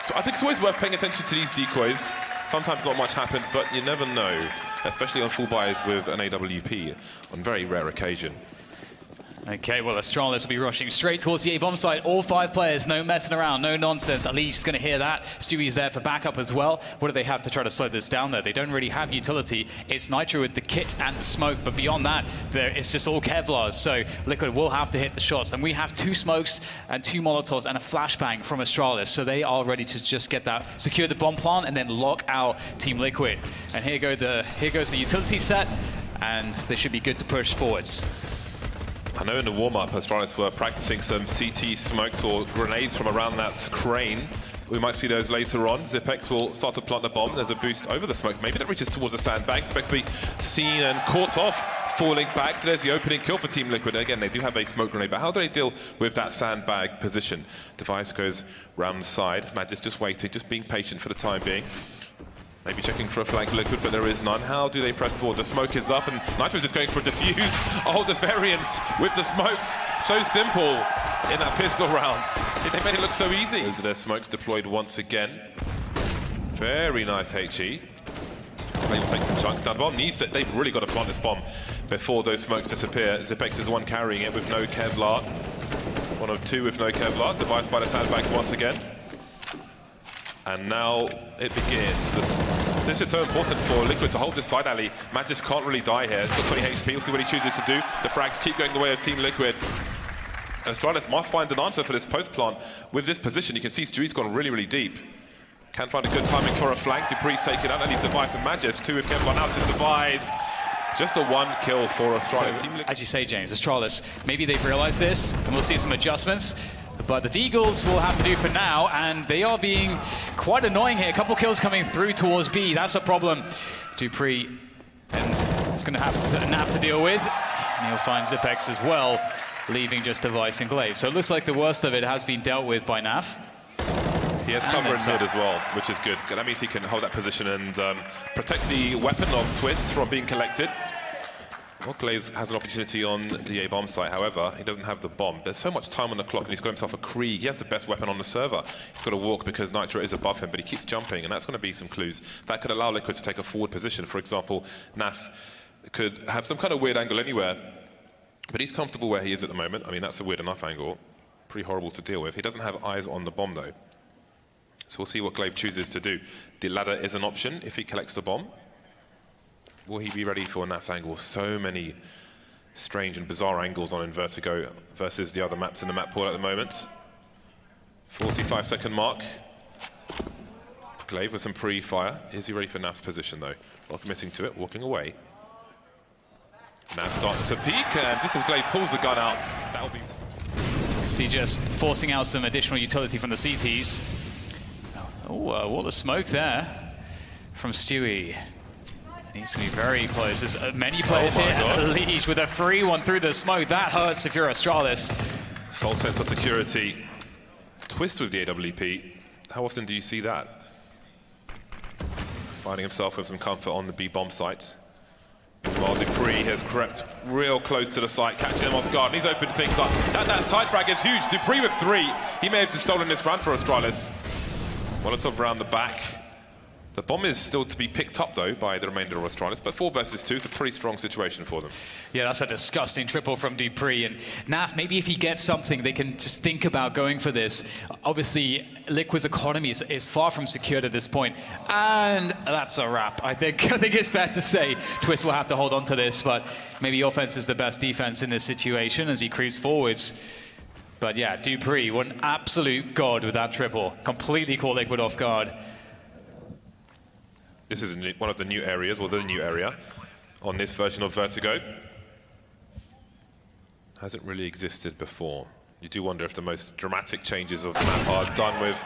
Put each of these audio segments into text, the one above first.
So I think it's always worth paying attention to these decoys. Sometimes not much happens, but you never know, especially on full buys with an AWP on very rare occasion. Okay, well, Astralis will be rushing straight towards the A-bomb site. All 5 players, no messing around, no nonsense. Ali's going to hear that. Stewie's there for backup as well. What do they have to try to slow this down, though? They don't really have utility. It's Nitro with the kit and the smoke, but beyond that, it's just all Kevlars. So Liquid will have to hit the shots. And we have 2 smokes and 2 Molotovs and a flashbang from Astralis. So they are ready to just get that, secure the bomb plant, and then lock out Team Liquid. And here goes the utility set, and they should be good to push forwards. I know in the warm-up, Astralis were practicing some CT smokes or grenades from around that crane. We might see those later on. Zipex will start to plant the bomb. There's a boost over the smoke. Maybe that reaches towards the sandbag. Zipex will be seen and caught off, falling back. So there's the opening kill for Team Liquid. Again, they do have a smoke grenade, but how do they deal with that sandbag position? Device goes round the side. Magis just waiting, just being patient for the time being. Maybe checking for a flank Liquid, but there is none. How do they press forward? The smoke is up, and Nitro's just going for a defuse. Oh, the variance with the smokes. So simple in that pistol round. They made it look so easy. Those are their smokes deployed once again. Very nice HE. They will take some chunks down. Bomb needs to, they've really got to plant this bomb before those smokes disappear. Zipex is the one carrying it with no Kevlar. 1 of 2 with no Kevlar. Device by the sandbag once again. And now it begins. This is so important for Liquid to hold this side alley. Magis can't really die here. He's got 20 HP. We'll see what he chooses to do. The frags keep going the way of Team Liquid. Astralis must find an answer for this post plant. With this position, you can see Stewie's gone really, really deep. Can't find a good timing for a flank. Dupree's taken out, and he survives with Magis. 2 with Kevlar. Now just survives. Just a 1 kill for Astralis. So, as you say, James, Astralis, maybe they've realized this, and we'll see some adjustments. But the Deagles will have to do for now, and they are being quite annoying here. A couple kills coming through towards B. That's a problem. Dupree, and it's going to have Naf to deal with. And he'll find Zipex as well, leaving just Device and Glaive. So it looks like the worst of it has been dealt with by Naf. He has cover in mid as well, which is good. That means he can hold that position and protect the weapon of Twist from being collected. Well, Glaives has an opportunity on the A-bomb site, however, he doesn't have the bomb. There's so much time on the clock, and he's got himself a Krieg. He has the best weapon on the server. He's got to walk because Nitro is above him, but he keeps jumping, and that's going to be some clues. That could allow Liquid to take a forward position. For example, Naf could have some kind of weird angle anywhere, but he's comfortable where he is at the moment. I mean, that's a weird enough angle. Pretty horrible to deal with. He doesn't have eyes on the bomb, though. So we'll see what Glaive chooses to do. The ladder is an option if he collects the bomb. Will he be ready for Naf's angle? So many strange and bizarre angles on in Vertigo versus the other maps in the map pool at the moment. 45-second mark. Glaive with some pre-fire. Is he ready for Naf's position, though? Not committing to it, walking away. Naf starts to peek, and just as Glaive pulls the gun out, that'll be... See, just forcing out some additional utility from the CTs. Oh, what a smoke there from Stewie. Needs to be very close. There's many players here at the lead with a free one through the smoke. That hurts if you're Astralis. False sense of security. Twist with the AWP. How often do you see that? Finding himself with some comfort on the B-bomb site. While Dupree has crept real close to the site, catching him off guard, and he's opened things up. That side frag is huge. Dupree with 3. He may have just stolen this round for Astralis. Molotov around the back. The bomb is still to be picked up, though, by the remainder of Astralis, but 4 versus 2 is a pretty strong situation for them. Yeah, that's a disgusting triple from Dupree. And Naf, maybe if he gets something, they can just think about going for this. Obviously, Liquid's economy is far from secured at this point. And that's a wrap. I think it's fair to say Twist will have to hold on to this, but maybe offense is the best defense in this situation as he creeps forwards. But yeah, Dupree, one absolute god with that triple. Completely caught Liquid off guard. This is one of the new areas, or the new area, on this version of Vertigo. Hasn't really existed before. You do wonder if the most dramatic changes of the map are done with...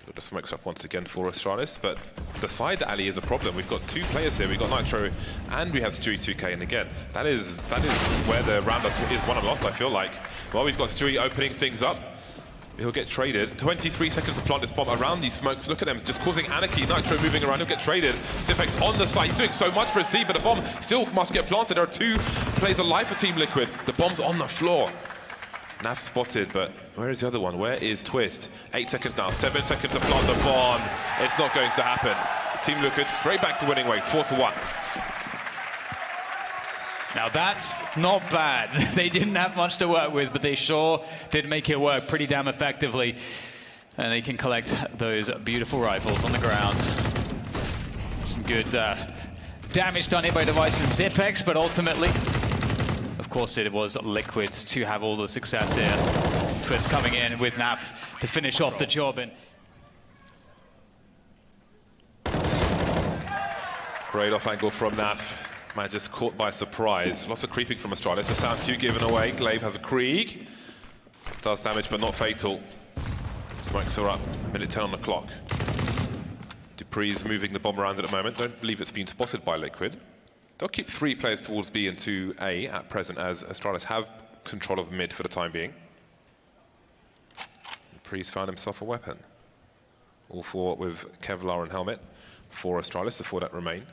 Got the smokes up once again for Astralis, but the side alley is a problem. We've got 2 players here. We've got Nitro and we have Stewie 2K, and again, that is where the roundup is won and lost, I feel like. Well, we've got Stewie opening things up. He'll get traded. 23 seconds to plant this bomb around these smokes. Look at them, just causing anarchy. Nitro moving around, he'll get traded. Zipex on the side, he's doing so much for his team, but the bomb still must get planted. There are 2 players alive for Team Liquid. The bomb's on the floor. Naf spotted, but where is the other one? Where is Twist? 8 seconds now, 7 seconds to plant the bomb. It's not going to happen. Team Liquid straight back to winning ways, 4-1. Now that's not bad. They didn't have much to work with, but they sure did make it work pretty damn effectively. And they can collect those beautiful rifles on the ground. Some good damage done here by Device and Zipex, but ultimately, of course, it was Liquid to have all the success here. Twist coming in with Naf to finish off the job. And great off angle from Naf. Man just caught by surprise. Lots of creeping from Astralis. The sound cue given away. Glaive has a Krieg. Does damage, but not fatal. Smokes are up. Minute 10 on the clock. Dupree's moving the bomb around at the moment. Don't believe it's been spotted by Liquid. They'll keep 3 players towards B and 2A at present, as Astralis have control of mid for the time being. Dupree's found himself a weapon. All 4 with Kevlar and helmet for Astralis, the 4 that remain.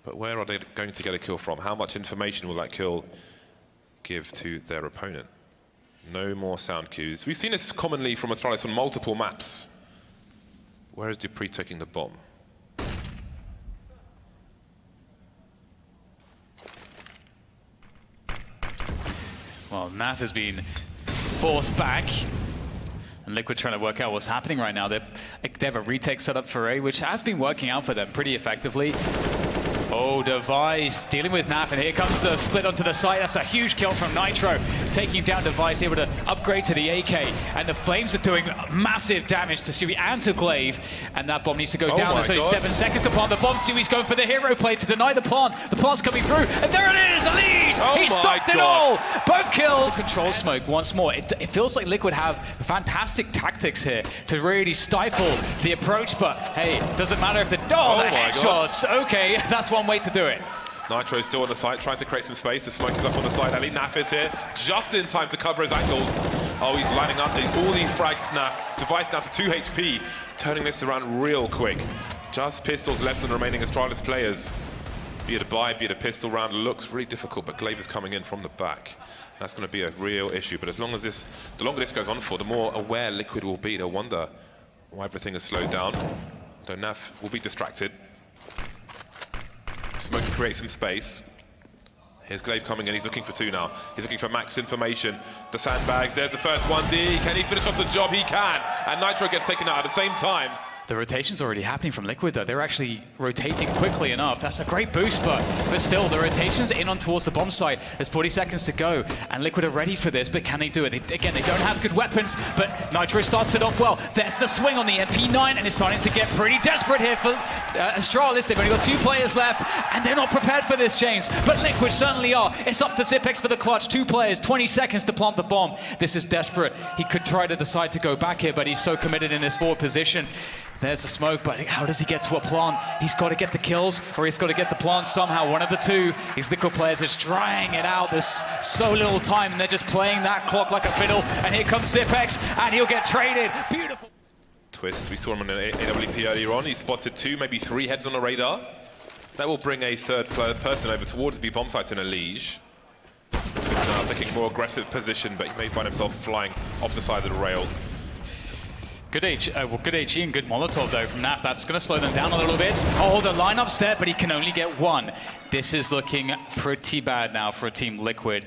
But where are they going to get a kill from? How much information will that kill give to their opponent? No more sound cues. We've seen this commonly from Astralis on multiple maps. Where is Dupree taking the bomb? well, Naf has been forced back. And Liquid trying to work out what's happening right now. They have a retake set up for A, which has been working out for them pretty effectively. Oh, Device dealing with Naf, and here comes the split onto the side. That's a huge kill from Nitro, taking down Device, able to upgrade to the AK. And the Flames are doing massive damage to Stewie and to Glaive. And that bomb needs to go down. There's only 7 seconds to plant the bomb. Stewie's going for the hero play to deny the plant. The plant's coming through, and there it is, Elise! He stopped it all! Both kills! Control smoke once more. It feels like Liquid have fantastic tactics here to really stifle the approach, but hey, doesn't matter if the headshots. Okay, that's one way to do it. Nitro still on the site, trying to create some space. The smoke is up on the side. Ali Naf is here, just in time to cover his angles. Oh, he's lining up all these frags, Naf. Device now to 2 HP, turning this around real quick. Just pistols left on the remaining Astralis players. Be it a buy, be it a pistol round, looks really difficult, but Glaive is coming in from the back. That's going to be a real issue, but as long as the longer this goes on for, the more aware Liquid will be. They'll wonder why everything has slowed down. So Naf will be distracted. Smoke to create some space. Here's Glaive coming in, he's looking for 2 now. He's looking for max information. The sandbags, there's the first 1D. Can he finish off the job? He can. And Nitro gets taken out at the same time. The rotation's already happening from Liquid, though. They're actually rotating quickly enough. That's a great boost, but still, the rotation's in on towards the bomb site. There's 40 seconds to go, and Liquid are ready for this, but can they do it? Again, they don't have good weapons, but Nitro starts it off well. There's the swing on the MP9, and it's starting to get pretty desperate here for Astralis. They've only got 2 players left, and they're not prepared for this, James. But Liquid certainly are. It's up to Zipex for the clutch. 2 players, 20 seconds to plant the bomb. This is desperate. He could try to decide to go back here, but he's so committed in this forward position. There's the smoke, but how does he get to a plant? He's got to get the kills, or he's got to get the plant somehow. One of the 2. These Liquid players are trying it out. There's so little time, and they're just playing that clock like a fiddle. And here comes Zipex, and he'll get traded. Beautiful. Twist, we saw him on an AWP earlier on. He spotted 2, maybe 3 heads on the radar. That will bring a third person over towards the bomb site in a Liege. Twist now taking a more aggressive position, but he may find himself flying off the side of the rail. Good HE and good Molotov, though, from Naf. That's going to slow them down a little bit. Oh, the lineup's there, but he can only get 1. This is looking pretty bad now for a Team Liquid.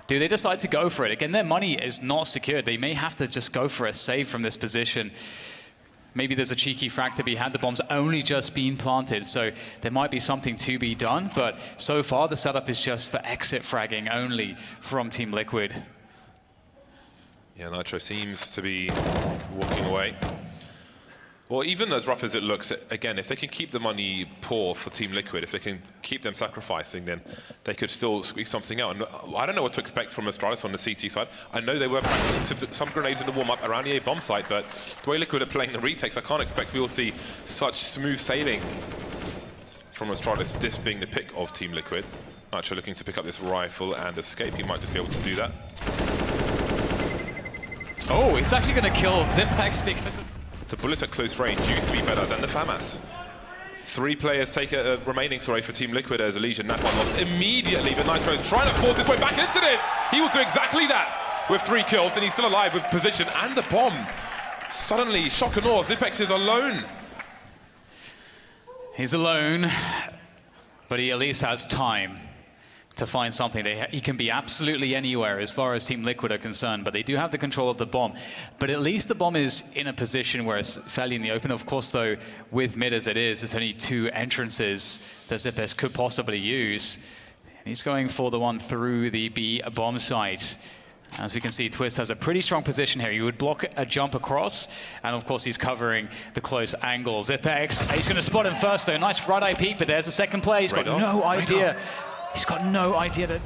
Do they decide to go for it? Again, their money is not secured. They may have to just go for a save from this position. Maybe there's a cheeky frag to be had. The bomb's only just been planted, so there might be something to be done. But so far, the setup is just for exit fragging only from Team Liquid. Yeah, Nitro seems to be walking away. Well, even as rough as it looks, again, if they can keep the money poor for Team Liquid, if they can keep them sacrificing, then they could still squeeze something out. And I don't know what to expect from Astralis on the CT side. I know they were practicing some grenades in the warm-up around the A bomb site, but the way Liquid are playing the retakes, I can't expect we'll see such smooth sailing from Astralis, this being the pick of Team Liquid. Nitro looking to pick up this rifle and escape. He might just be able to do that. Oh, he's actually going to kill Zipex because the bullets at close range used to be better than the FAMAS. 3 players take remaining, for Team Liquid as Elysian. Naf lost immediately, but Nitro is trying to force his way back into this. He will do exactly that. with 3 kills, and he's still alive with position and the bomb. Suddenly, shock and awe, Zipex is alone. He's alone, but he at least has time to find something. He can be absolutely anywhere as far as Team Liquid are concerned, but they do have the control of the bomb. But at least the bomb is in a position where it's fairly in the open. Of course, though, with mid as it is, it's only 2 entrances that Zipex could possibly use. He's going for the one through the B bomb site. As we can see, Twist has a pretty strong position here. He would block a jump across, and of course he's covering the close angle. Zipex, he's going to spot him first though. Nice right-eye peek, but there's the second play. He's got no idea. He's got no idea that...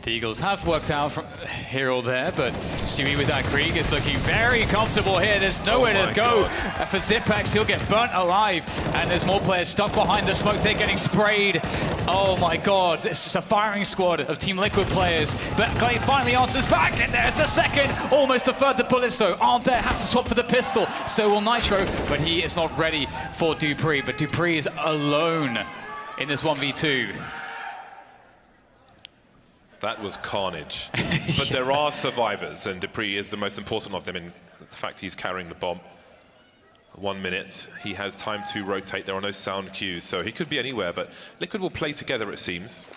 The Eagles have worked out from here or there, but Stewie with that Krieg is looking very comfortable here. There's nowhere to go for Zipex. He'll get burnt alive, and there's more players stuck behind the smoke. They're getting sprayed. Oh my god, it's just a firing squad of Team Liquid players. But Glaive finally answers back, and there's a second. Almost a third. The bullets, though, aren't there. Have to swap for the pistol. So will Nitro, but he is not ready for Dupree. But Dupree is alone in this 1v2. That was carnage. But there are survivors, and Dupree is the most important of them in the fact he's carrying the bomb. 1 minute. He has time to rotate. There are no sound cues, so he could be anywhere, but Liquid will play together, it seems.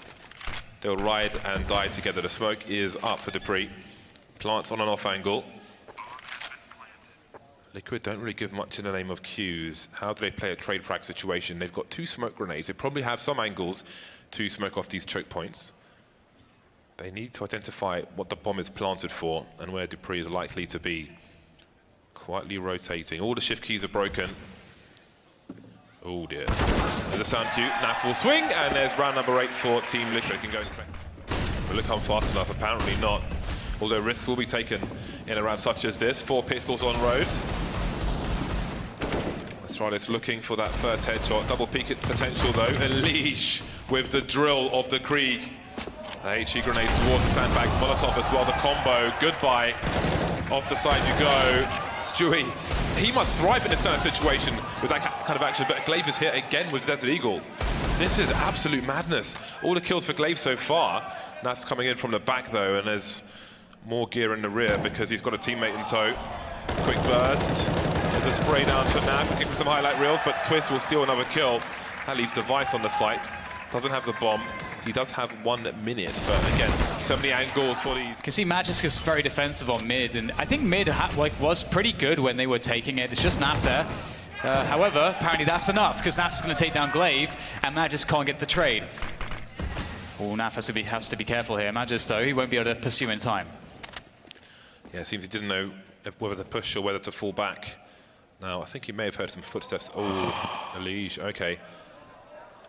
They'll ride and die together. The smoke is up for Dupree. Plants on and off angle. Liquid don't really give much in the name of cues. How do they play a trade frag situation? They've got 2 smoke grenades. They probably have some angles to smoke off these choke points. They need to identify what the bomb is planted for and where Dupree is likely to be. Quietly rotating. All the shift keys are broken. Oh dear. There's a sound cue. Naf will swing, and there's round number 8 for Team Liquid. Can go and will it come fast enough? Apparently not. Although risks will be taken in a round such as this. 4 pistols on road. Astralis looking for that first headshot. Double peek at potential though. Unleash with the drill of the Krieg. The HE grenade towards the sandbag, Molotov as well, the combo, goodbye. Off the side you go. Stewie, he must thrive in this kind of situation with that kind of action, but Glaive is here again with Desert Eagle. This is absolute madness. All the kills for Glaive so far. Naf's coming in from the back though, and there's more gear in the rear because he's got a teammate in tow. Quick burst. There's a spray down for Naf, looking for some highlight reels, but Twist will steal another kill. That leaves Device on the site. Doesn't have the bomb. He does have 1 minute, but again, so many angles for these. You can see Magisk is very defensive on mid, and I think mid was pretty good when they were taking it. It's just Naf there. However, apparently that's enough, because Naf's going to take down Glaive, and Magisk can't get the trade. Oh, Naf has to be careful here. Magisk, though, he won't be able to pursue in time. Yeah, it seems he didn't know whether to push or whether to fall back. Now, I think he may have heard some footsteps. Oh, Elige, okay.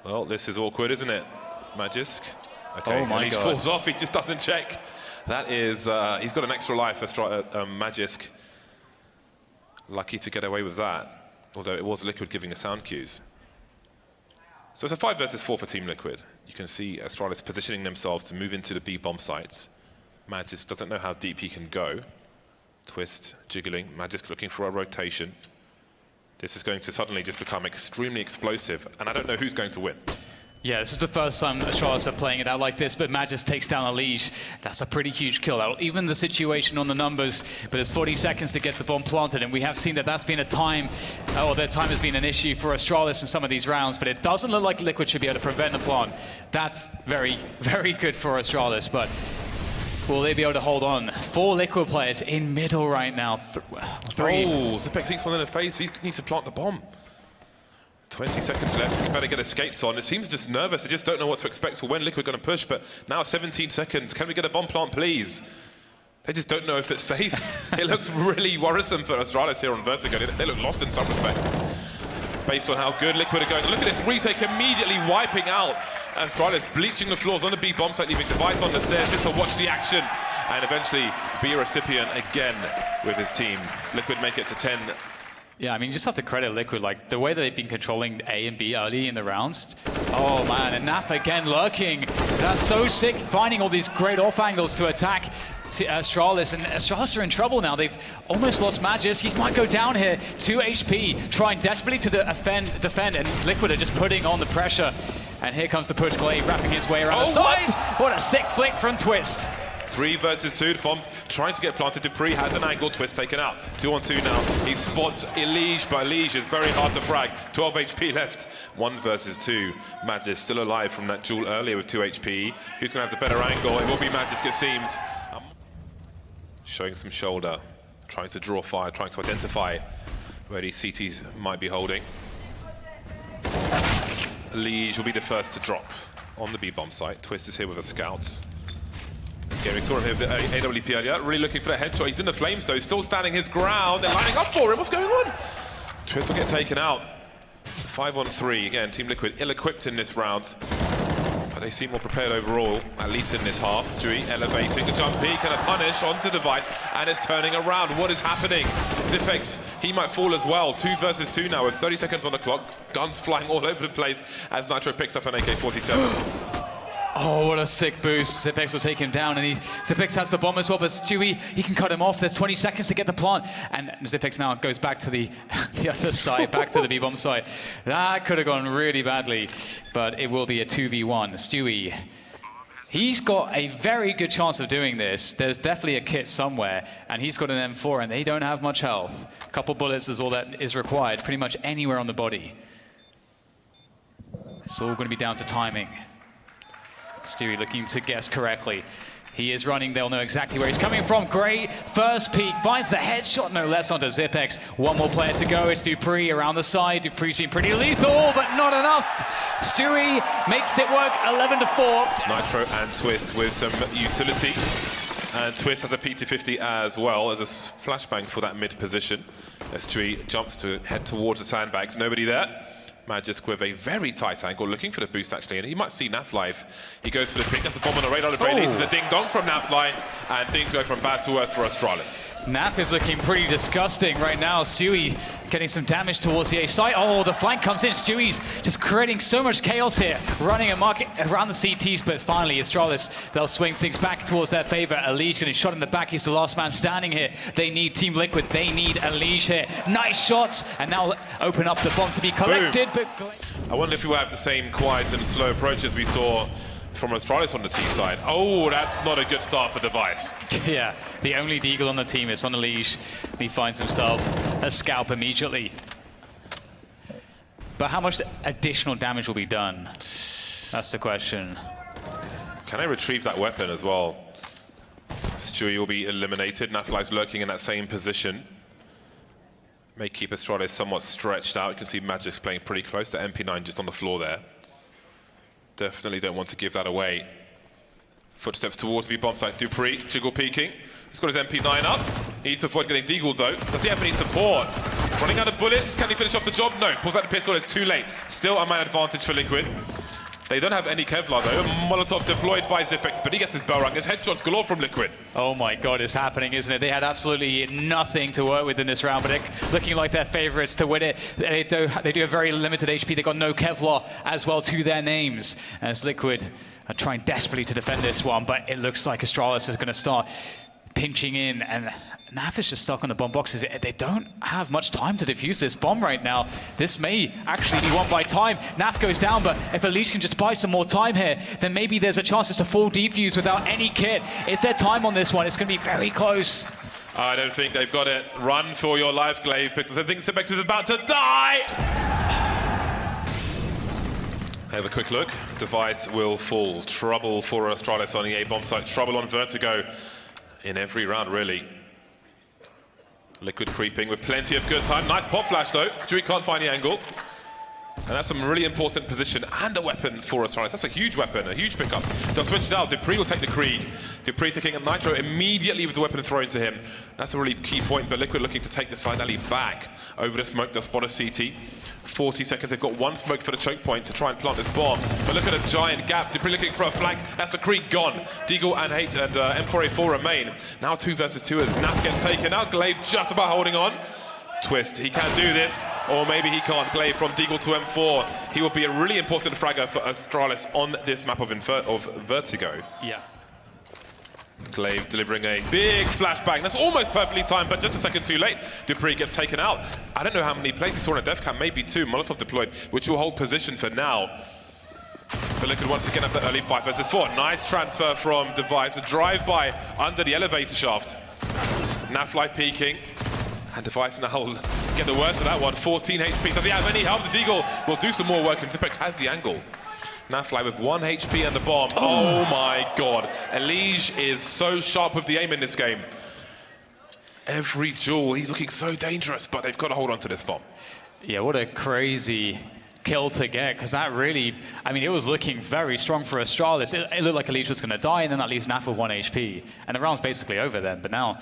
Well, this is awkward, isn't it? Magisk. Okay, oh my Elige God. falls off, he just doesn't check. That is, he's got an extra life for Magisk. Lucky to get away with that, although it was Liquid giving the sound cues. So it's a 5 versus 4 for Team Liquid. You can see Astralis positioning themselves to move into the B bomb sites. Magisk doesn't know how deep he can go. Twist, jiggling, Magisk looking for a rotation. This is going to suddenly just become extremely explosive, and I don't know who's going to win. Yeah, this is the first time Astralis are playing it out like this, but Magisk takes down Elige. That's a pretty huge kill. That'll even the situation on the numbers, but there's 40 seconds to get the bomb planted, and we have seen that that's been a time, or that time has been an issue for Astralis in some of these rounds, but it doesn't look like Liquid should be able to prevent the plant. That's very, very good for Astralis, but will they be able to hold on? 4 Liquid players in middle right now. 3. Oh, Zipex eats one in the face. He needs to plant the bomb. 20 seconds left. He better get his skates on. It seems just nervous. They just don't know what to expect or when Liquid are going to push. But now 17 seconds. Can we get a bomb plant, please? They just don't know if it's safe. It looks really worrisome for Astralis here on Vertigo. They look lost in some respects, based on how good Liquid are going. Look at this retake immediately wiping out Astralis, bleaching the floors on the B bomb site, leaving Device on the stairs just to watch the action and eventually be a recipient again with his team. Liquid make it to 10. Yeah, I mean, you just have to credit Liquid, like, the way that they've been controlling A and B early in the rounds. Oh, man, and Naf again lurking. That's so sick, finding all these great off angles to attack Astralis, and Astralis are in trouble now. They've almost lost Magisk. He might go down here, 2 HP, trying desperately to defend, and Liquid are just putting on the pressure. And here comes the push. Glaive wrapping his way around the side. What a sick flick from Twist. 3 versus 2. The bomb's trying to get planted. Dupree has an angle. Twist taken out. 2-on-2 now. He spots Elige, but Elige is very hard to frag. 12 HP left. 1 versus 2. Magic still alive from that duel earlier with 2 HP. Who's going to have the better angle? It will be Magic, it seems. Showing some shoulder. Trying to draw fire. Trying to identify where these CTs might be holding. Elige will be the first to drop on the B-bomb site. Twist is here with the scouts. Again, we saw him here with the AWP earlier. Really looking for that headshot. He's in the flames though. Still standing his ground. They're lining up for him. What's going on? Twist will get taken out. 5-on-3. Again, Team Liquid ill-equipped in this round. But they seem more prepared overall, at least in this half. Stewie elevating a jump peak and a punish onto Device, and it's turning around. What is happening? Zipex, he might fall as well. 2 versus 2 now with 30 seconds on the clock. Guns flying all over the place as Nitro picks up an AK-47. Oh, what a sick boost. Zipex will take him down, and Zipex has the bomb as well, but Stewie, he can cut him off. There's 20 seconds to get the plant, and Zipex now goes back to the other side, back to the B-bomb side. That could have gone really badly, but it will be a 2v1. Stewie, he's got a very good chance of doing this. There's definitely a kit somewhere, and he's got an M4, and they don't have much health. A couple bullets is all that is required, pretty much anywhere on the body. It's all going to be down to timing. Stewie looking to guess correctly. He is running, they'll know exactly where he's coming from. Great first peek, finds the headshot, no less onto Zipex. One more player to go, it's Dupree around the side. Dupree's been pretty lethal, but not enough. Stewie makes it work, 11-4. Nitro and Twist with some utility. And Twist has a P250 as well as a flashbang for that mid position. As Stewie jumps to head towards the sandbags, nobody there. Magisk with a very tight angle, looking for the boost actually, and he might see Naf live. He goes for the pick, that's the bomb on the radar. This is a ding-dong from Naf, and things go from bad to worse for Astralis. Naf is looking pretty disgusting right now. Stewie getting some damage towards the A site. Oh, the flank comes in. Stewie's just creating so much chaos here, running a market around the CTs, but finally Astralis, they'll swing things back towards their favor. Elige getting shot in the back. He's the last man standing here. They need Team Liquid. They need Elige here. Nice shots, and now open up the bomb to be collected. Boom. I wonder if we will have the same quiet and slow approach as we saw from Astralis on the T side. Oh, that's not a good start for Device. Yeah, the only deagle on the team is on Elige. He finds himself a scalp immediately. But how much additional damage will be done? That's the question. Can I retrieve that weapon as well? Stewie will be eliminated. Nafli's lurking in that same position. May keep Astralis somewhat stretched out. You can see Magic's playing pretty close. The MP9 just on the floor there. Definitely don't want to give that away. Footsteps towards the bomb site. Dupree, jiggle peeking. He's got his MP9 up. He needs to avoid getting deagled though. Does he have any support? Running out of bullets. Can he finish off the job? No. Pulls out the pistol. It's too late. Still a man advantage for Liquid. They don't have any Kevlar though. Molotov deployed by Zipex, but he gets his bell rung. His headshots galore from Liquid. Oh my god, it's happening, isn't it? They had absolutely nothing to work with in this round, but they're looking like they're favorites to win it. They do have very limited HP. They've got no Kevlar as well to their names. As Liquid are trying desperately to defend this one, but it looks like Astralis is going to start pinching in, and Naf is just stuck on the bomb boxes. They don't have much time to defuse this bomb right now. This may actually be won by time. Naf goes down, but if Elige can just buy some more time here, then maybe there's a chance it's a full defuse without any kit. Is there time on this one? It's going to be very close. I don't think they've got it. Run for your life, Glaive, because I think Zipex is about to die! Have a quick look. Device will fall. Trouble for Astralis on the A bomb site. Trouble on Vertigo in every round, really. Liquid creeping with plenty of good time. Nice pop flash though. Stewie can't find the angle. And that's some really important position and a weapon for Astralis. That's a huge weapon, a huge pickup. They'll switch it out. Dupree will take the Krieg. Dupree taking a Nitro immediately with the weapon thrown to him. That's a really key point, but Liquid looking to take the side alley back. Over the smoke, they'll spot a CT. 40 seconds, they've got one smoke for the choke point to try and plant this bomb. But look at a giant gap. Dupree looking for a flank. That's the Krieg gone. Deagle and M4A4 remain. Now 2 versus 2 as Naf gets taken out. Glaive just about holding on. Twist, he can do this, or maybe he can't. Glaive from Deagle to M4. He will be a really important fragger for Astralis on this map of Vertigo. Yeah. Glaive delivering a big flashbang. That's almost perfectly timed, but just a second too late. Dupree gets taken out. I don't know how many places he saw in a death cam, maybe 2. Molotov deployed, which will hold position for now. But Liquid once again have the early 5 versus 4. Nice transfer from Device. A drive-by under the elevator shaft. Nafly peeking. And Device now will get the worst of that one. 14 HP. Does he have any help? The Deagle will do some more work, and Zipex has the angle. Nafly with 1 HP and the bomb. Oh my god. Elige is so sharp with the aim in this game. Every duel, he's looking so dangerous, but they've got to hold on to this bomb. Yeah, what a crazy kill to get, because that really, I mean, it was looking very strong for Astralis. It looked like Elige was going to die, and then that leaves Naf with 1 HP. And the round's basically over then, but now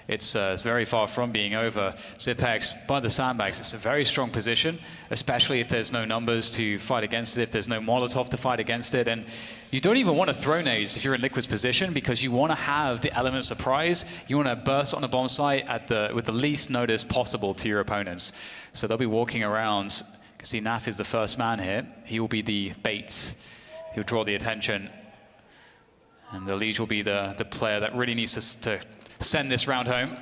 it's very far from being over. Zipex by the sandbags. It's a very strong position, especially if there's no numbers to fight against it, if there's no Molotov to fight against it. And you don't even want to throw nades if you're in Liquid's position, because you want to have the element of surprise. You want to burst on the bomb site with the least notice possible to your opponents. So they'll be walking around. You can see Naf is the first man here. He will be the bait. He'll draw the attention. And the Elige will be the player that really needs to send this round home.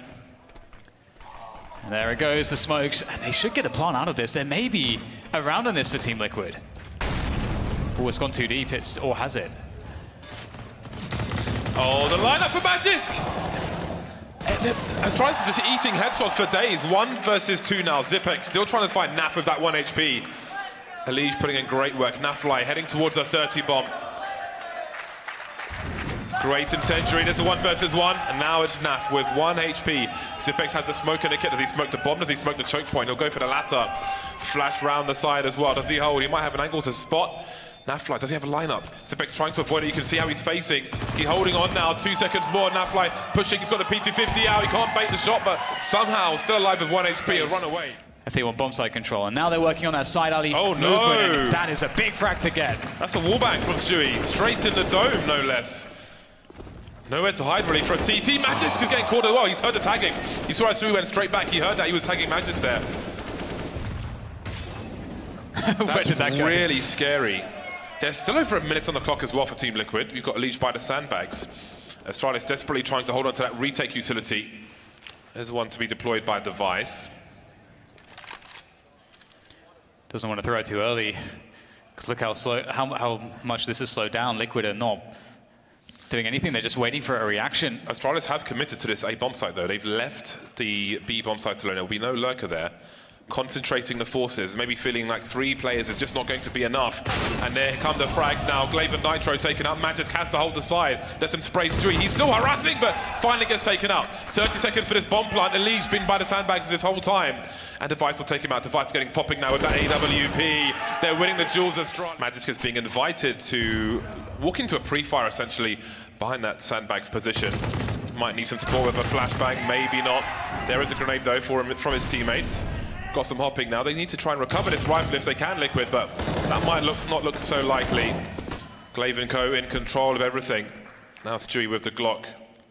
And there it goes, the smokes. And they should get a plant out of this. There may be a round on this for Team Liquid. Oh, it's gone too deep, or has it? Oh, the lineup for Magisk! Astralis is just eating headshots for days. 1 versus 2 now. Zipex still trying to find Naf with that 1 HP. Elige putting in great work. Nafly heading towards a 30 bomb. Great incendiary, there's the 1 versus 1, and now it's Naf with 1 HP. Zipex has the smoke in the kit. Does he smoke the bomb? Does he smoke the choke point? He'll go for the latter. Flash round the side as well. Does he hold? He might have an angle to spot. Nafly, does he have a lineup? Zipex trying to avoid it. You can see how he's facing. He's holding on now. 2 seconds more. Nafly pushing. He's got the P250 out. He can't bait the shot, but somehow still alive with 1 HP and run away. If they want bomb site control, and now they're working on that side alley movement. And that is a big frag to get. That's a wallbang from Stewie. Straight in the dome, no less. Nowhere to hide really for a CT. Magisk is getting caught as well. He's heard the tagging. He saw Stewie went straight back. He heard that. He was tagging Magisk there. That's really scary. There's still over a minute on the clock as well for Team Liquid. You've got Elige by the sandbags. Astralis desperately trying to hold on to that retake utility. There's one to be deployed by Device. Doesn't want to throw it too early, because look how much this has slowed down. Liquid are not doing anything. They're just waiting for a reaction. Astralis have committed to this A bomb site though. They've left the B bomb site alone. There will be no lurker there. Concentrating the forces, maybe feeling like 3 players is just not going to be enough. And there come the frags now. Glaive and Nitro taken out. Magisk has to hold the side. There's some sprays to He's still harassing, but finally gets taken out. 30 seconds for this bomb plant. Elige's been by the sandbags this whole time. And Device will take him out. Device getting popping now with that AWP. They're winning the duels as strong. Magisk is being invited to walk into a pre-fire essentially behind that sandbags position. Might need some support with a flashbang, maybe not. There is a grenade though for him from his teammates. Got some hopping now. They need to try and recover this rifle if they can, Liquid, but that might not look so likely. Glaive & Co. in control of everything. Now Stewie with the Glock.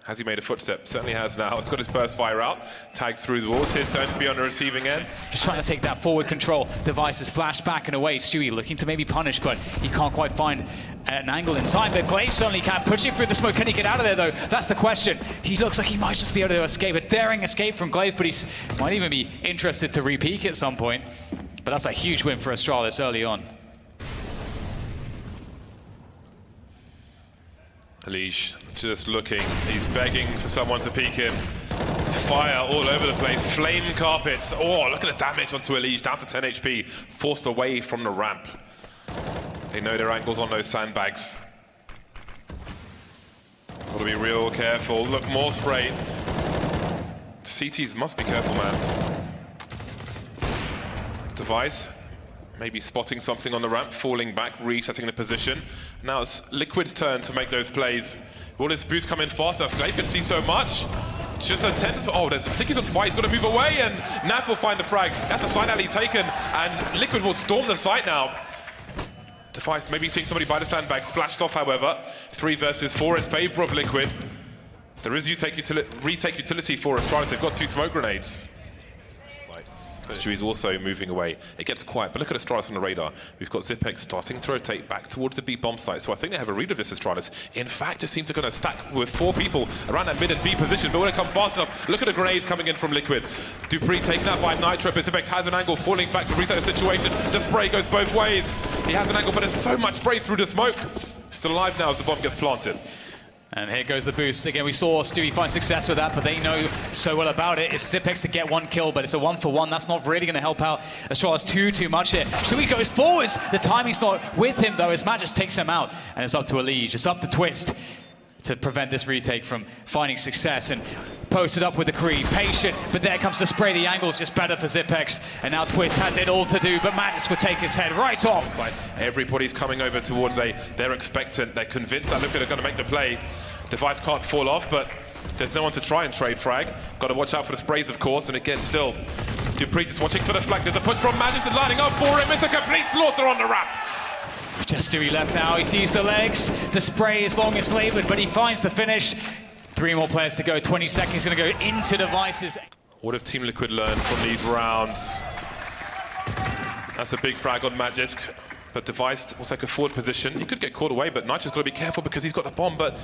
Has he made a footstep? Certainly has now. It's got his burst fire out. Tagged through the walls. His turn to be on the receiving end. Just trying to take that forward control. Device is flashed back and away. Stewie looking to maybe punish, but he can't quite find an angle in time. But Glaive certainly can. Pushing through the smoke. Can he get out of there, though? That's the question. He looks like he might just be able to escape. A daring escape from Glaive, but he might even be interested to re-peek at some point. But that's a huge win for Astralis early on. Elige just looking. He's begging for someone to peek him. Fire all over the place. Flame carpets. Oh, look at the damage onto Elige. Down to 10 HP. Forced away from the ramp. They know their angles on those sandbags. Got to be real careful. Look, more spray. CTs must be careful, man. Device. Maybe spotting something on the ramp, falling back, resetting the position. Now it's Liquid's turn to make those plays. Will this boost come in faster? Glaive can see so much. Just a 10. Oh, I think he's on fire. He's got to move away, and Naf will find the frag. That's a side alley taken, and Liquid will storm the site now. Device maybe seeing somebody by the sandbags. Flashed off, however. 3 versus 4 in favor of Liquid. There is retake utility for Astralis. They've got 2 smoke grenades. Stewie's also moving away. It gets quiet, but look at Astralis on the radar. We've got Zipex starting to rotate back towards the B bomb site, so I think they have a read of this Astralis. In fact, it seems they're going to stack with 4 people around that mid and B position, but when it comes fast enough, look at the grenades coming in from Liquid. Dupree taken out by Nitro, but Zipex has an angle, falling back to reset the situation. The spray goes both ways. He has an angle, but there's so much spray through the smoke. Still alive now as the bomb gets planted. And here goes the boost. Again, we saw Stewie find success with that, but they know so well about it. It's Zipex to get one kill, but it's a 1-for-1. That's not really going to help out Astralis too much here. Stewie goes forwards. The timing's not with him, though, as Magis takes him out. And it's up to Elige. It's up to Twist to prevent this retake from finding success. And posted up with the Creed. Patient, but there comes the spray. The angle's just better for Zipex. And now Twist has it all to do, but Magis would take his head right off. Like everybody's coming over towards they're expectant, they're convinced that Liquid are going to make the play. Device can't fall off, but there's no one to try and trade frag. Got to watch out for the sprays, of course, and again, still, Dupree just watching for the flag. There's a push from Magis and lining up for him. It's a complete slaughter on the ramp. Just Stewie left now. He sees the legs. The spray is long as laboured, but he finds the finish. 3 more players to go. 20 seconds going to go into Devices. What have Team Liquid learned from these rounds? That's a big frag on Magisk, but Device will take a forward position. He could get caught away, but Nitro's got to be careful because he's got the bomb, but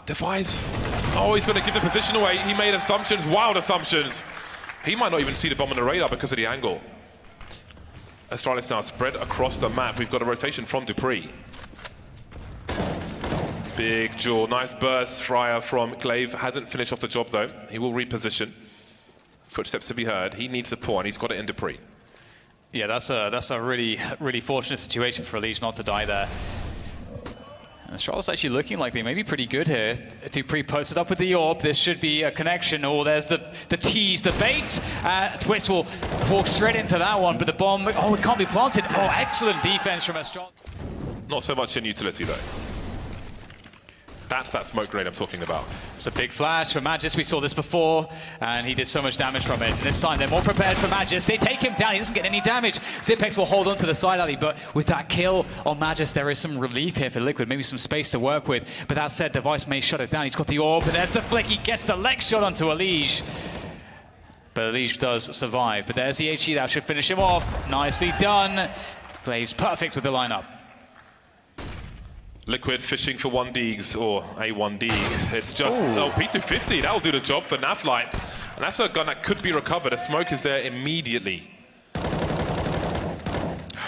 Device, oh, he's going to give the position away. He made assumptions, wild assumptions. He might not even see the bomb on the radar because of the angle. Astralis now spread across the map. We've got a rotation from Dupree. Big jaw, nice burst, Fryer from Glaive. Hasn't finished off the job though. He will reposition. Footsteps to be heard. He needs support and he's got it in Dupree. Yeah, that's a really fortunate situation for Elige not to die there. And Astralis actually looking like they may be pretty good here. Dupree posted up with the orb. This should be a connection. Oh, there's the tease, the bait. Twist will walk straight into that one, but the bomb, oh, it can't be planted. Oh, excellent defense from Astralis. Not so much in utility though. That's that smoke grenade I'm talking about. It's a big flash for Magis. We saw this before, and he did so much damage from it. And this time, they're more prepared for Magis. They take him down. He doesn't get any damage. Zipex will hold on to the side alley, but with that kill on Magis, there is some relief here for Liquid. Maybe some space to work with. But that said, Device may shut it down. He's got the orb, and there's the flick. He gets the leg shot onto Elige. But Elige does survive. But there's the HE that should finish him off. Nicely done. Plays perfect with the lineup. Liquid fishing for 1Ds or a 1D. It's just, oh, P250, that'll do the job for Naflight. And that's a gun that could be recovered. The smoke is there immediately.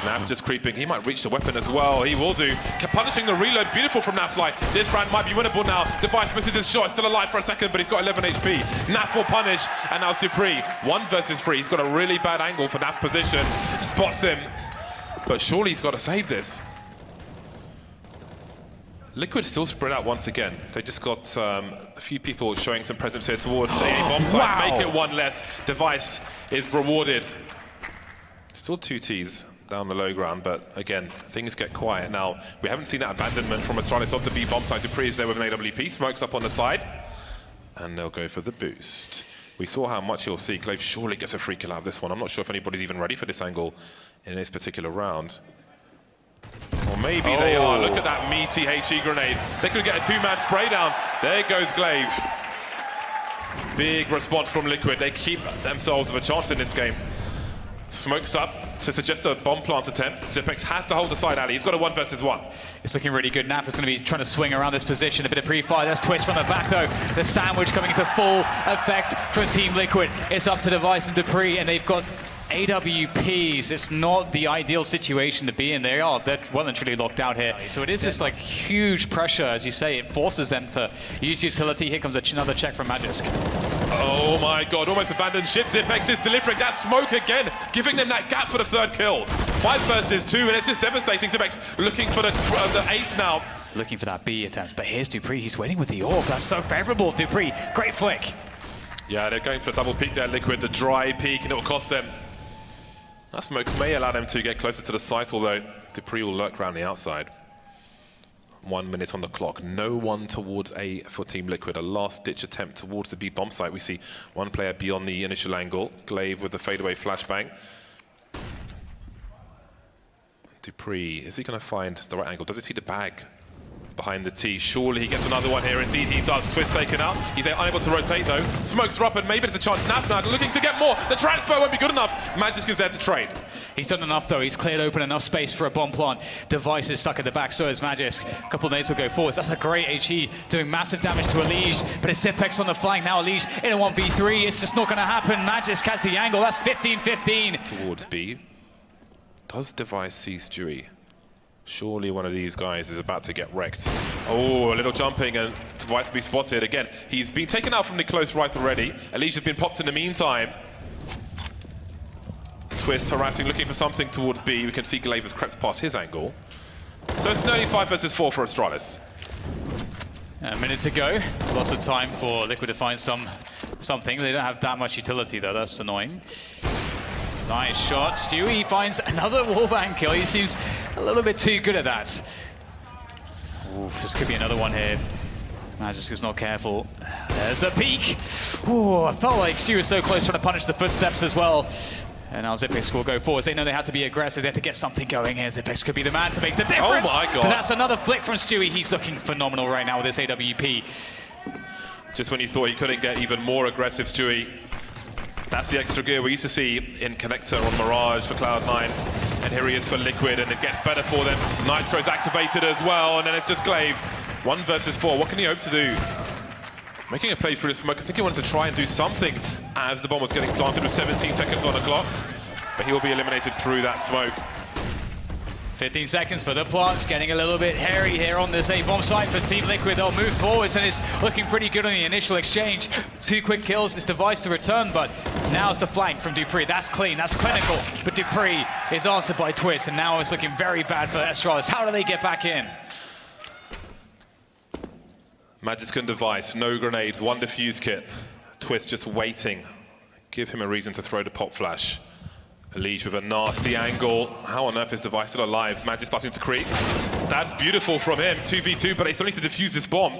Naf just creeping. He might reach the weapon as well. He will do. Punishing the reload. Beautiful from Naflight. This round might be winnable now. Device misses his shot. Still alive for a second, but he's got 11 HP. Naf will punish. And now it's Dupree. 1 versus 3. He's got a really bad angle for Naf's position. Spots him. But surely he's got to save this. Liquid still spread out once again. They just got a few people showing some presence here towards a bomb site. Wow. Make it 1 less. Device is rewarded. Still 2 Ts down the low ground, but again, things get quiet. Now, we haven't seen that abandonment from Astralis off the B bomb site. Dupree is there with an AWP. Smokes up on the side. And they'll go for the boost. We saw how much he'll see. Glaive surely gets a free kill out of this one. I'm not sure if anybody's even ready for this angle in this particular round. Or maybe they are. Look at that meaty HE grenade. They could get a 2-man spray down. There goes Glaive. Big response from Liquid. They keep themselves with a chance in this game. Smokes up to suggest a bomb plant attempt. Zipex has to hold the side alley. He's got a 1 versus 1. It's looking really good. Naf is going to be trying to swing around this position. A bit of pre-fire. There's Twist from the back, though. The sandwich coming into full effect from Team Liquid. It's up to Device and Dupree, and they've got AWPs. It's not the ideal situation to be in. They're well and truly locked out here. So it is this like huge pressure, as you say. It forces them to use utility. Here comes another check from Magisk. Oh my god, almost abandoned ship. Zipex is delivering that smoke again, giving them that gap for the 3rd kill. 5 versus 2, and it's just devastating. Zipex looking for the ace now. Looking for that B attempt, but here's Dupree. He's waiting with the orb. That's so favorable, Dupree. Great flick. Yeah, they're going for a double peek there, Liquid. The dry peek, and it will cost them. That smoke may allow them to get closer to the site, although Dupree will lurk around the outside. 1 minute on the clock. No one towards A for Team Liquid. A last-ditch attempt towards the B bomb site. We see 1 player beyond the initial angle. Glaive with the fadeaway flashbang. Dupree, is he going to find the right angle? Does he see the bag behind the T? Surely he gets another one here. Indeed he does. Twist taken out. He's unable to rotate though. Smokes are up and maybe there's a chance. Naf now looking to get more. The transfer won't be good enough. Magisk is there to trade. He's done enough though. He's cleared open enough space for a bomb plant. Device is stuck at the back, so is Magisk. A couple of nades will go forwards. That's a great HE doing massive damage to Elige, but it's Zipex on the flank now. Elige in a 1v3. It's just not going to happen. Magisk has the angle. That's 15-15. Towards B. Does Device see Stewie? Surely one of these guys is about to get wrecked. Oh, a little jumping and Device to be spotted. Again, he's been taken out from the close right already. Elise has been popped in the meantime. Twist harassing, looking for something towards B. We can see Glaive has crept past his angle. So it's nearly 5 versus 4 for Astralis. A minute to go. Lots of time for Liquid to find something. They don't have that much utility though, that's annoying. Nice shot. Stewie finds another wallbang kill. He seems a little bit too good at that. Oof, this could be another one here. Magisk is not careful. There's the peak. Ooh, I felt like Stewie was so close trying to punish the footsteps as well. And now Zipex will go forwards. They know they have to be aggressive. They have to get something going here. Zipex could be the man to make the difference. Oh my God. But that's another flick from Stewie. He's looking phenomenal right now with this AWP. Just when you thought he couldn't get even more aggressive, Stewie. That's the extra gear we used to see in Connector on Mirage for Cloud9. And here he is for Liquid, and it gets better for them. Nitro's activated as well, and then it's just Glaive. 1 versus 4. What can he hope to do? Making a play through the smoke. I think he wanted to try and do something as the bomb was getting planted with 17 seconds on the clock. But he will be eliminated through that smoke. 15 seconds for the plants, getting a little bit hairy here on this A-bomb site for Team Liquid. They'll move forwards and it's looking pretty good on the initial exchange. 2 quick kills, this Device to return, but now's the flank from dupreeh. That's clean, that's clinical, but dupreeh is answered by Twist, and now it's looking very bad for Astralis. How do they get back in? Magisk and Device, no grenades, 1 defuse kit. Twist just waiting. Give him a reason to throw the pop flash. Elise with a nasty angle. How on earth is Device still alive? Magisk starting to creep. That's beautiful from him. 2v2, but they still need to defuse this bomb.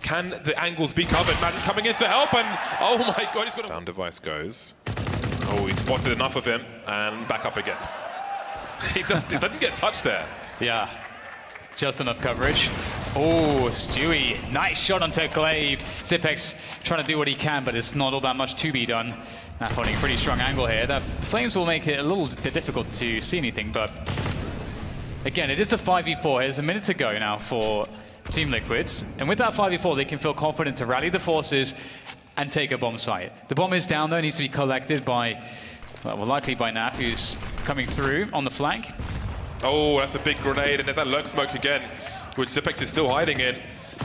Can the angles be covered? Magisk coming in to help, and oh my God, he's got a... Down Device goes. Oh, he spotted enough of him, and back up again. He doesn't get touched there. Yeah, just enough coverage. Oh, Stewie, nice shot onto Glaive. Zipex trying to do what he can, but it's not all that much to be done. Now finding a pretty strong angle here. The flames will make it a little bit difficult to see anything, but again, it is a 5v4. There's a minute to go now for Team Liquids, and with that 5v4, they can feel confident to rally the forces and take a bomb site. The bomb is down though, needs to be collected by, well, likely by Naf, who's coming through on the flank. Oh, that's a big grenade, and there's that lurk smoke again, which Zipex is still hiding in.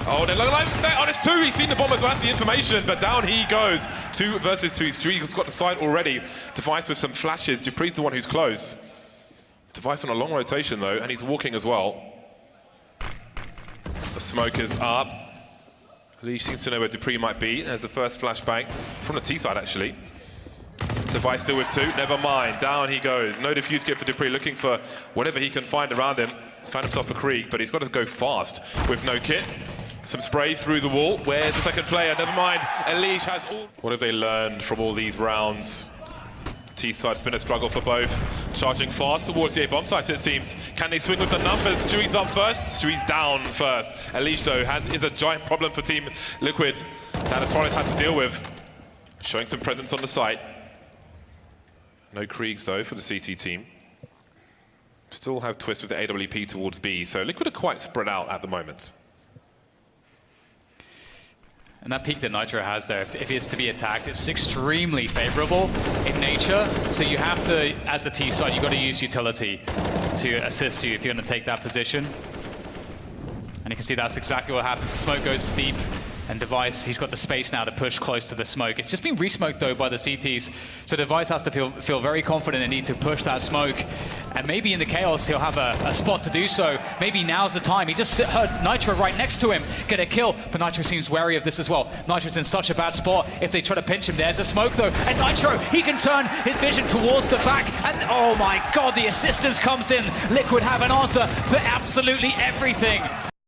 Oh, they look like that. Oh, it's 2. He's seen the bomb as well as the information, but down he goes. 2 versus 2. Streak's got the side already. Device with some flashes. dupreeh's the one who's close. Device on a long rotation though, and he's walking as well. The smoke is up. Elise seems to know where dupreeh might be. There's the first flashbang from the T side actually. Device still with 2. Never mind. Down he goes. No defuse kit for dupreeh, looking for whatever he can find around him. He's found himself a Krieg, but he's got to go fast with no kit. Some spray through the wall. Where's the second player? Never mind. Elise has all... What have they learned from all these rounds? T-side's been a struggle for both. Charging fast towards the A-bomb site, it seems. Can they swing with the numbers? Stewie's up first. Stewie's down first. Elise, though, is a giant problem for Team Liquid that Astralis has to deal with. Showing some presence on the site. No Kriegs, though, for the CT team. Still have Twist with the AWP towards B, so Liquid are quite spread out at the moment. And that peak that Nitro has there, if it's to be attacked, it's extremely favorable in nature. So you have to, as a T side, you've got to use utility to assist you if you're going to take that position. And you can see that's exactly what happens. Smoke goes deep, and Device, he's got the space now to push close to the smoke. It's just been re-smoked though by the CTs, so Device has to feel very confident and need to push that smoke. And maybe in the chaos he'll have a spot to do so. Maybe now's the time. He just heard Nitro right next to him get a kill, but Nitro seems wary of this as well. Nitro's in such a bad spot if they try to pinch him. There's a smoke though, and Nitro, he can turn his vision towards the back, and oh my God, the assistance comes in. Liquid have an answer for absolutely everything.